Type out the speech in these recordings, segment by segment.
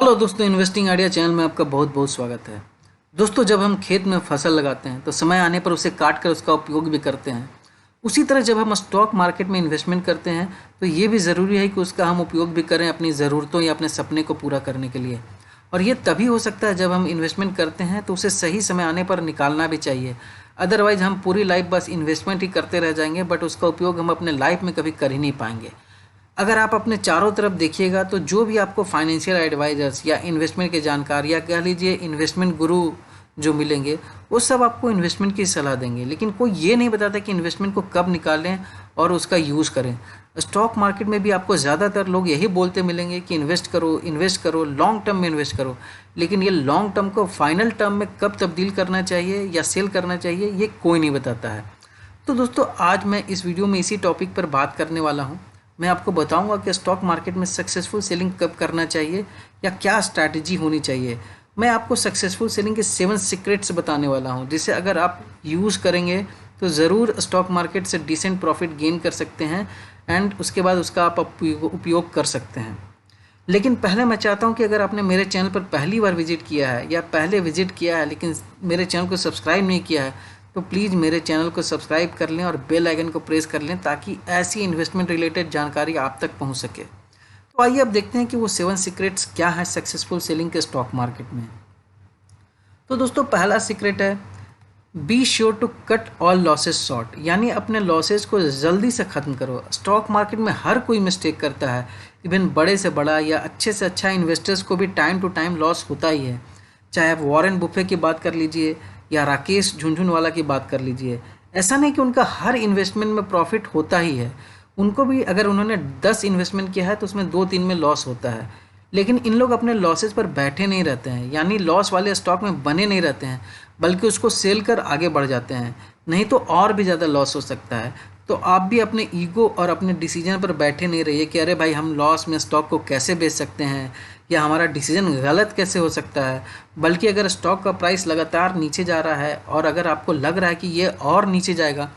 Hello दोस्तों, investing idea channel में आपका बहुत बहुत स्वागत है। दोस्तों, जब हम खेत में फसल लगाते हैं तो समय आने पर उसे काट कर उसका उपयोग भी करते हैं। उसी तरह जब हम स्टॉक मार्केट में इन्वेस्टमेंट करते हैं तो ये भी ज़रूरी है कि उसका हम उपयोग भी करें अपनी ज़रूरतों या अपने सपने को पूरा करने के लिए। और ये तभी हो सकता है जब हम इन्वेस्टमेंट करते हैं तो उसे सही समय आने पर निकालना भी चाहिए। अदरवाइज़ हम पूरी लाइफ बस इन्वेस्टमेंट ही करते रह जाएंगे, बट उसका उपयोग हम अपने लाइफ में कभी कर ही नहीं पाएंगे। अगर आप अपने चारों तरफ देखिएगा तो जो भी आपको फाइनेंशियल एडवाइजर्स या इन्वेस्टमेंट के जानकार या कह लीजिए इन्वेस्टमेंट गुरु जो मिलेंगे, वो सब आपको इन्वेस्टमेंट की सलाह देंगे, लेकिन कोई ये नहीं बताता कि इन्वेस्टमेंट को कब निकालें और उसका यूज़ करें। स्टॉक मार्केट में भी आपको ज़्यादातर लोग यही बोलते मिलेंगे कि इन्वेस्ट करो, लॉन्ग टर्म में इन्वेस्ट करो, लेकिन ये लॉन्ग टर्म को फाइनल टर्म में कब तब्दील करना चाहिए या सेल करना चाहिए ये कोई नहीं बताता है। तो दोस्तों, आज मैं इस वीडियो में इसी टॉपिक पर बात करने वाला हूँ। मैं आपको बताऊंगा कि स्टॉक मार्केट में सक्सेसफुल सेलिंग कब करना चाहिए या क्या स्ट्रैटेजी होनी चाहिए। मैं आपको सक्सेसफुल सेलिंग के 7 सीक्रेट्स बताने वाला हूं, जिसे अगर आप यूज़ करेंगे तो ज़रूर स्टॉक मार्केट से डिसेंट प्रॉफिट गेन कर सकते हैं एंड उसके बाद उसका आप उपयोग कर सकते हैं। लेकिन पहले मैं चाहता हूं कि अगर आपने मेरे चैनल पर पहली बार विजिट किया है या पहले विजिट किया है लेकिन मेरे चैनल को सब्सक्राइब नहीं किया है, तो प्लीज़ मेरे चैनल को सब्सक्राइब कर लें और बेल आइकन को प्रेस कर लें ताकि ऐसी इन्वेस्टमेंट रिलेटेड जानकारी आप तक पहुंच सके। तो आइए अब देखते हैं कि वो 7 सीक्रेट्स क्या है सक्सेसफुल सेलिंग के स्टॉक मार्केट में। तो दोस्तों, पहला सीक्रेट है be sure to cut all losses short, यानी अपने लॉसेस को जल्दी से ख़त्म करो। स्टॉक मार्केट में हर कोई मिस्टेक करता है, इवन बड़े से बड़ा या अच्छे से अच्छा इन्वेस्टर्स को भी टाइम टू टाइम लॉस होता ही है। चाहे आप वॉरेन बुफे की बात कर लीजिए या राकेश झुनझुनवाला की बात कर लीजिए, ऐसा नहीं कि उनका हर इन्वेस्टमेंट में प्रॉफिट होता ही है। उनको भी अगर उन्होंने 10 इन्वेस्टमेंट किया है तो उसमें 2-3 में लॉस होता है, लेकिन इन लोग अपने लॉसेस पर बैठे नहीं रहते हैं, यानी लॉस वाले स्टॉक में बने नहीं रहते हैं, बल्कि उसको सेल कर आगे बढ़ जाते हैं, नहीं तो और भी ज़्यादा लॉस हो सकता है। तो आप भी अपने ईगो और अपने डिसीजन पर बैठे नहीं रहिए कि अरे भाई हम लॉस में स्टॉक को कैसे बेच सकते हैं या हमारा डिसीजन गलत कैसे हो सकता है। बल्कि अगर स्टॉक का प्राइस लगातार नीचे जा रहा है और अगर आपको लग रहा है कि ये और नीचे जाएगा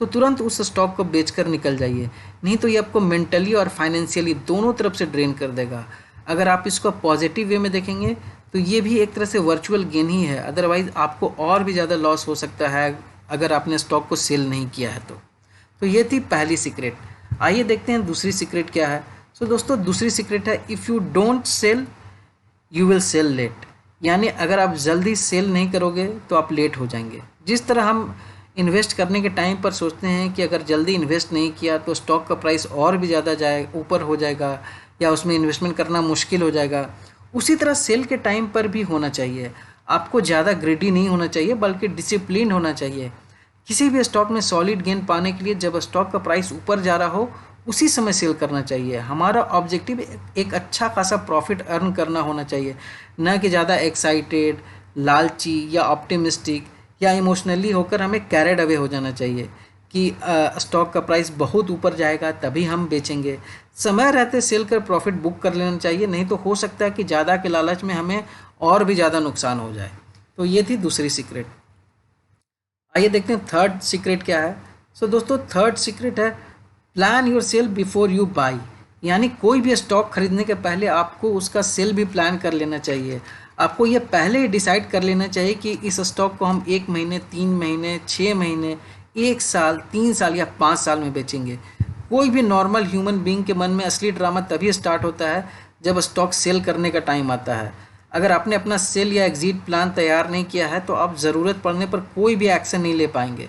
तो तुरंत उस स्टॉक को बेचकर निकल जाइए, नहीं तो ये आपको मेंटली और फाइनेंशियली दोनों तरफ से ड्रेन कर देगा। अगर आप इसको पॉजिटिव वे में देखेंगे तो ये भी एक तरह से वर्चुअल गेन ही है, अदरवाइज़ आपको और भी ज़्यादा लॉस हो सकता है अगर आपने स्टॉक को सेल नहीं किया है तो ये थी पहली सीक्रेट। आइए देखते हैं दूसरी सीक्रेट क्या है। सो दोस्तों, दूसरी सीक्रेट है if you don't sell you will sell late, यानी अगर आप जल्दी सेल नहीं करोगे तो आप लेट हो जाएंगे। जिस तरह हम इन्वेस्ट करने के टाइम पर सोचते हैं कि अगर जल्दी इन्वेस्ट नहीं किया तो स्टॉक का प्राइस और भी ज़्यादा ऊपर हो जाएगा या उसमें इन्वेस्टमेंट करना मुश्किल हो जाएगा, उसी तरह सेल के टाइम पर भी होना चाहिए। आपको ज़्यादा ग्रेडी नहीं होना चाहिए बल्कि डिसिप्लिन होना चाहिए। किसी भी स्टॉक में सॉलिड गेन पाने के लिए जब स्टॉक का प्राइस ऊपर जा रहा हो उसी समय सेल करना चाहिए। हमारा ऑब्जेक्टिव एक अच्छा खासा प्रॉफिट अर्न करना होना चाहिए, न कि ज़्यादा एक्साइटेड, लालची या ऑप्टिमिस्टिक या इमोशनली होकर हमें कैरेड अवे हो जाना चाहिए कि स्टॉक का प्राइस बहुत ऊपर जाएगा तभी हम बेचेंगे। समय रहते सेल कर प्रॉफिट बुक कर लेना चाहिए, नहीं तो हो सकता है कि ज़्यादा के लालच में हमें और भी ज़्यादा नुकसान हो जाए। तो ये थी दूसरी सीक्रेट। आइए देखते हैं थर्ड सीक्रेट क्या है। सो दोस्तों, थर्ड सीक्रेट है plan your sell before you buy, यानी कोई भी स्टॉक खरीदने के पहले आपको उसका सेल भी प्लान कर लेना चाहिए। आपको ये पहले ही डिसाइड कर लेना चाहिए कि इस स्टॉक को हम 1 महीने, 3 महीने, 6 महीने, 1 साल, 3 साल या 5 साल में बेचेंगे। कोई भी नॉर्मल ह्यूमन बीइंग के मन में असली ड्रामा तभी स्टार्ट होता है जब स्टॉक सेल करने का टाइम आता है। अगर आपने अपना सेल या एग्जिट प्लान तैयार नहीं किया है तो आप ज़रूरत पड़ने पर कोई भी एक्शन नहीं ले पाएंगे।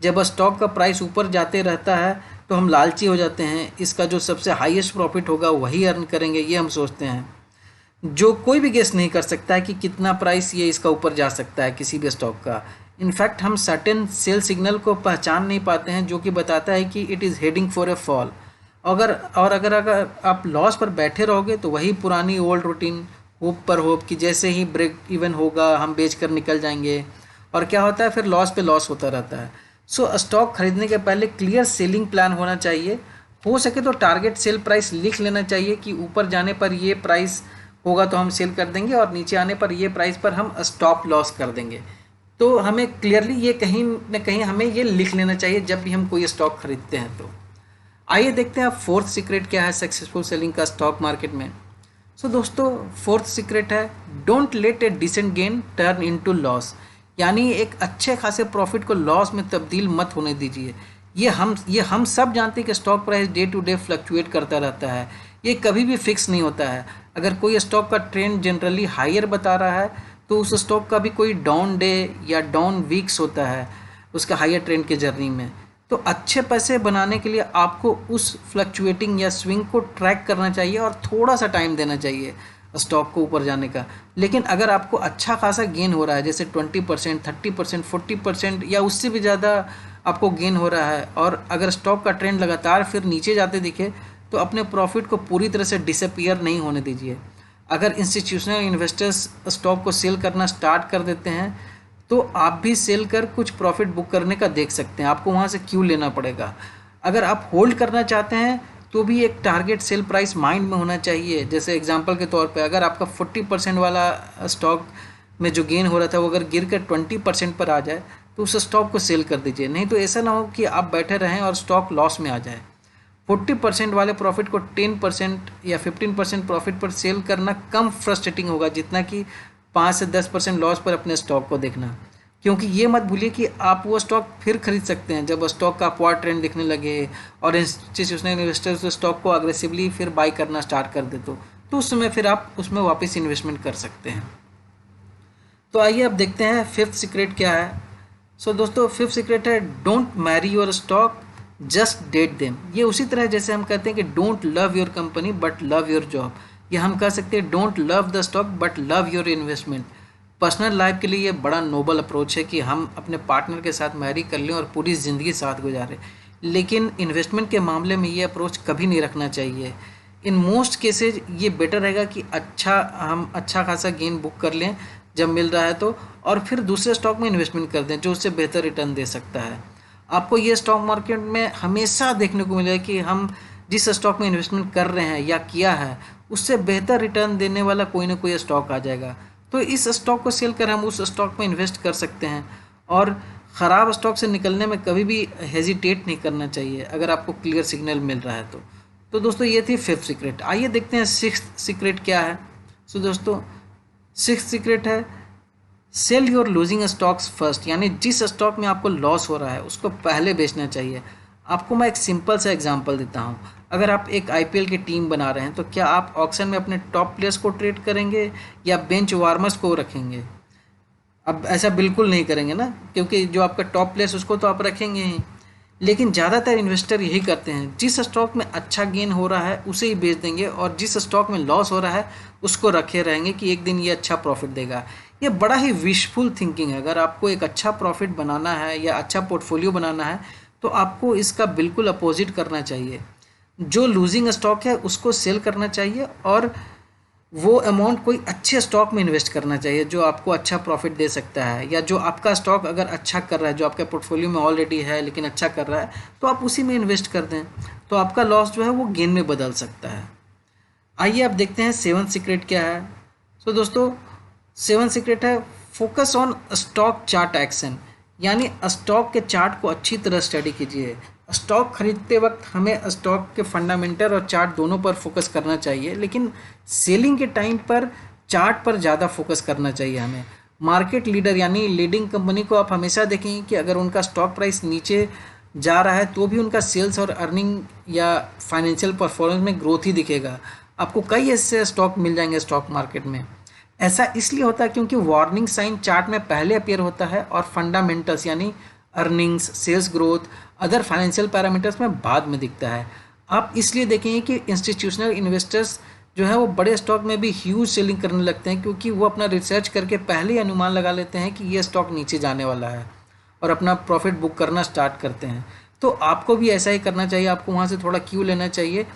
जब स्टॉक का प्राइस ऊपर जाते रहता है तो हम लालची हो जाते हैं, इसका जो सबसे हाईएस्ट प्रॉफिट होगा वही अर्न करेंगे ये हम सोचते हैं। जो कोई भी गेस नहीं कर सकता है कि कितना प्राइस ये इसका ऊपर जा सकता है किसी भी स्टॉक का। इनफैक्ट हम सर्टेन सेल सिग्नल को पहचान नहीं पाते हैं जो कि बताता है कि it is heading for a fall. अगर आप लॉस पर बैठे रहोगे तो वही पुरानी ओल्ड रूटीन, होप पर होप कि जैसे ही ब्रेक इवन होगा हम बेच कर निकल जाएंगे, और क्या होता है फिर लॉस पे लॉस होता रहता है। सो स्टॉक खरीदने के पहले क्लियर सेलिंग प्लान होना चाहिए। हो सके तो टारगेट सेल प्राइस लिख लेना चाहिए कि ऊपर जाने पर ये प्राइस होगा तो हम सेल कर देंगे और नीचे आने पर ये प्राइस पर हम स्टॉप लॉस कर देंगे। तो हमें क्लियरली ये कहीं न कहीं हमें ये लिख लेना चाहिए जब भी हम कोई स्टॉक खरीदते हैं। तो आइए देखते हैं अब फोर्थ सीक्रेट क्या है सक्सेसफुल सेलिंग का स्टॉक मार्केट में। सो दोस्तों फोर्थ सीक्रेट है, don't let a decent gain turn into loss. यानी एक अच्छे खासे प्रॉफिट को लॉस में तब्दील मत होने दीजिए। ये हम सब जानते हैं कि stock price day to day fluctuate करता रहता है, ये कभी भी फिक्स नहीं होता है। अगर कोई स्टॉक का ट्रेंड जनरली हायर बता रहा है तो उस स्टॉक का भी कोई डाउन डे या डाउन वीक्स होता है उसका हायर ट्रेंड के जर्नी में। तो अच्छे पैसे बनाने के लिए आपको उस फ्लक्चुएटिंग या स्विंग को ट्रैक करना चाहिए और थोड़ा सा टाइम देना चाहिए स्टॉक को ऊपर जाने का। लेकिन अगर आपको अच्छा खासा गेन हो रहा है, जैसे 20%, 30%, 40% या उससे भी ज़्यादा आपको गेन हो रहा है, और अगर स्टॉक का ट्रेंड लगातार फिर नीचे जाते दिखे तो अपने प्रॉफिट को पूरी तरह से डिसअपीयर नहीं होने दीजिए। अगर इंस्टीट्यूशनल इन्वेस्टर्स स्टॉक को सेल करना स्टार्ट कर देते हैं तो आप भी सेल कर कुछ प्रॉफिट बुक करने का देख सकते हैं, आपको वहाँ से क्यों लेना पड़ेगा। अगर आप होल्ड करना चाहते हैं तो भी एक टारगेट सेल प्राइस माइंड में होना चाहिए। जैसे एग्जांपल के तौर पे अगर आपका 40% वाला स्टॉक में जो गेन हो रहा था वो अगर गिर कर 20% पर आ जाए तो उस स्टॉक को सेल कर दीजिए। नहीं तो ऐसा ना हो कि आप बैठे रहें और स्टॉक लॉस में आ जाए। 40% वाले प्रॉफिट को 10% या 15% प्रॉफिट पर सेल करना कम फ्रस्ट्रेटिंग होगा जितना कि 5 से 10% लॉस पर अपने स्टॉक को देखना। क्योंकि ये मत भूलिए कि आप वो स्टॉक फिर खरीद सकते हैं जब स्टॉक का अपवार्ड ट्रेंड दिखने लगे और इंस्टीट्यूशनल इन्वेस्टर्स उस स्टॉक को अग्रेसिवली फिर बाई करना स्टार्ट कर दे तो उस समय फिर आप उसमें वापस इन्वेस्टमेंट कर सकते हैं। तो आइए अब देखते हैं फिफ्थ सीक्रेट क्या है। सो दोस्तों फिफ्थ सीक्रेट है, don't marry your stock, just date them. ये उसी तरह जैसे हम कहते हैं कि don't love your company but love your job, या हम कह सकते हैं don't love the stock but love your investment. Personal life के लिए ये बड़ा नोबल अप्रोच है कि हम अपने पार्टनर के साथ मैरी कर लें और पूरी ज़िंदगी साथ गुजारें, लेकिन इन्वेस्टमेंट के मामले में ये अप्रोच कभी नहीं रखना चाहिए। इन मोस्ट केसेज ये बेटर रहेगा कि हम अच्छा खासा गेन बुक कर लें जब मिल रहा है तो, और फिर दूसरे स्टॉक में इन्वेस्टमेंट कर दें जो उससे बेहतर रिटर्न दे सकता है। आपको ये स्टॉक मार्केट में हमेशा देखने को मिलेगा कि हम जिस स्टॉक में इन्वेस्टमेंट कर रहे हैं या किया है उससे बेहतर रिटर्न देने वाला कोई ना कोई स्टॉक आ जाएगा। तो इस स्टॉक को सेल कर हम उस स्टॉक में इन्वेस्ट कर सकते हैं, और ख़राब स्टॉक से निकलने में कभी भी हेजिटेट नहीं करना चाहिए अगर आपको क्लियर सिग्नल मिल रहा है तो दोस्तों ये थी फिफ्थ सीक्रेट। आइए देखते हैं सिक्स्थ सीक्रेट क्या है। सो दोस्तों सिक्स्थ सीक्रेट है, sell your losing stocks first. यानी जिस स्टॉक में आपको लॉस हो रहा है उसको पहले बेचना चाहिए। आपको मैं एक सिंपल सा एग्जांपल देता हूँ। अगर आप एक आईपीएल की टीम बना रहे हैं तो क्या आप ऑक्शन में अपने टॉप प्लेयर्स को ट्रेड करेंगे या बेंच वार्मर्स को रखेंगे? अब ऐसा बिल्कुल नहीं करेंगे ना, क्योंकि जो आपका टॉप प्लेयर्स उसको तो आप रखेंगे ही। लेकिन ज़्यादातर इन्वेस्टर यही करते हैं, जिस स्टॉक में अच्छा गेन हो रहा है उसे ही बेच देंगे और जिस स्टॉक में लॉस हो रहा है उसको रखे रहेंगे कि एक दिन ये अच्छा प्रॉफिट देगा। ये बड़ा ही विशफुल थिंकिंग है। अगर आपको एक अच्छा प्रॉफिट बनाना है या अच्छा पोर्टफोलियो बनाना है तो आपको इसका बिल्कुल अपोजिट करना चाहिए। जो लूजिंग स्टॉक है उसको सेल करना चाहिए और वो अमाउंट कोई अच्छे स्टॉक में इन्वेस्ट करना चाहिए जो आपको अच्छा प्रॉफिट दे सकता है, या जो आपका स्टॉक अगर अच्छा कर रहा है, जो आपके पोर्टफोलियो में ऑलरेडी है लेकिन अच्छा कर रहा है, तो आप उसी में इन्वेस्ट कर दें, तो आपका लॉस जो है वो गेन में बदल सकता है। आइए अब देखते हैं सेवंथ सीक्रेट क्या है। सो दोस्तों सेवंथ सीक्रेट है, focus on stock chart action. यानी स्टॉक के चार्ट को अच्छी तरह स्टडी कीजिए। स्टॉक खरीदते वक्त हमें स्टॉक के फंडामेंटल और चार्ट दोनों पर फोकस करना चाहिए, लेकिन सेलिंग के टाइम पर चार्ट पर ज़्यादा फोकस करना चाहिए हमें। मार्केट लीडर यानी लीडिंग कंपनी को आप हमेशा देखेंगे कि अगर उनका स्टॉक प्राइस नीचे जा रहा है तो भी उनका सेल्स और अर्निंग या फाइनेंशियल परफॉर्मेंस में ग्रोथ ही दिखेगा। आपको कई ऐसे स्टॉक मिल जाएंगे स्टॉक मार्केट में। ऐसा इसलिए होता है क्योंकि वार्निंग साइन चार्ट में पहले अपीयर होता है और फंडामेंटल्स यानी earnings, sales growth, other financial parameters में बाद में दिखता है। आप इसलिए देखेंगे कि इंस्टीट्यूशनल इन्वेस्टर्स जो है वो बड़े स्टॉक में भी ह्यूज सेलिंग करने लगते हैं, क्योंकि वो अपना रिसर्च करके पहले ही अनुमान लगा लेते हैं कि ये स्टॉक नीचे जाने वाला है और अपना प्रॉफिट बुक करना स्टार्ट करते हैं। तो आपको भी ऐसा ही करना चाहिए, आपको वहाँ से थोड़ा क्यू लेना चाहिए,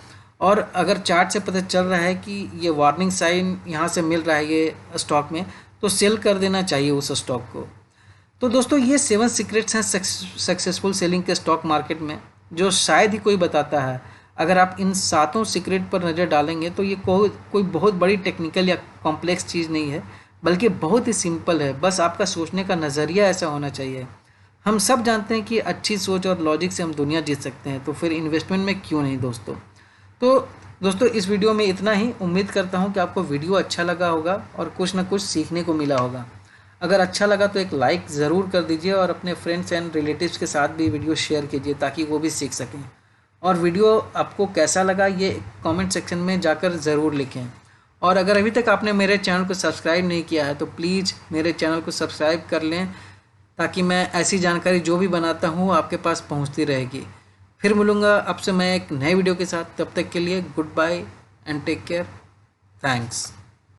और अगर चार्ट से पता चल रहा है कि ये वार्निंग साइन यहाँ से मिल रहा है ये स्टॉक में, तो सेल कर देना चाहिए उस स्टॉक को। तो दोस्तों ये 7 सीक्रेट्स हैं सक्सेसफुल सेलिंग के स्टॉक मार्केट में, जो शायद ही कोई बताता है। अगर आप इन 7 सीक्रेट पर नज़र डालेंगे तो ये कोई बहुत बड़ी टेक्निकल या कॉम्प्लेक्स चीज़ नहीं है, बल्कि बहुत ही सिंपल है। बस आपका सोचने का नज़रिया ऐसा होना चाहिए। हम सब जानते हैं कि अच्छी सोच और लॉजिक से हम दुनिया जीत सकते हैं, तो फिर इन्वेस्टमेंट में क्यों नहीं दोस्तों। तो दोस्तों इस वीडियो में इतना ही। उम्मीद करता हूँ कि आपको वीडियो अच्छा लगा होगा और कुछ ना कुछ सीखने को मिला होगा। अगर अच्छा लगा तो एक लाइक ज़रूर कर दीजिए और अपने फ्रेंड्स एंड रिलेटिव्स के साथ भी वीडियो शेयर कीजिए ताकि वो भी सीख सकें। और वीडियो आपको कैसा लगा ये कमेंट सेक्शन में जाकर ज़रूर लिखें। और अगर अभी तक आपने मेरे चैनल को सब्सक्राइब नहीं किया है तो प्लीज़ मेरे चैनल को सब्सक्राइब कर लें ताकि मैं ऐसी जानकारी जो भी बनाता हूँ आपके पास पहुँचती रहेगी। फिर मिलूँगा आपसे मैं एक नए वीडियो के साथ। तब तक के लिए goodbye and take care. Thanks.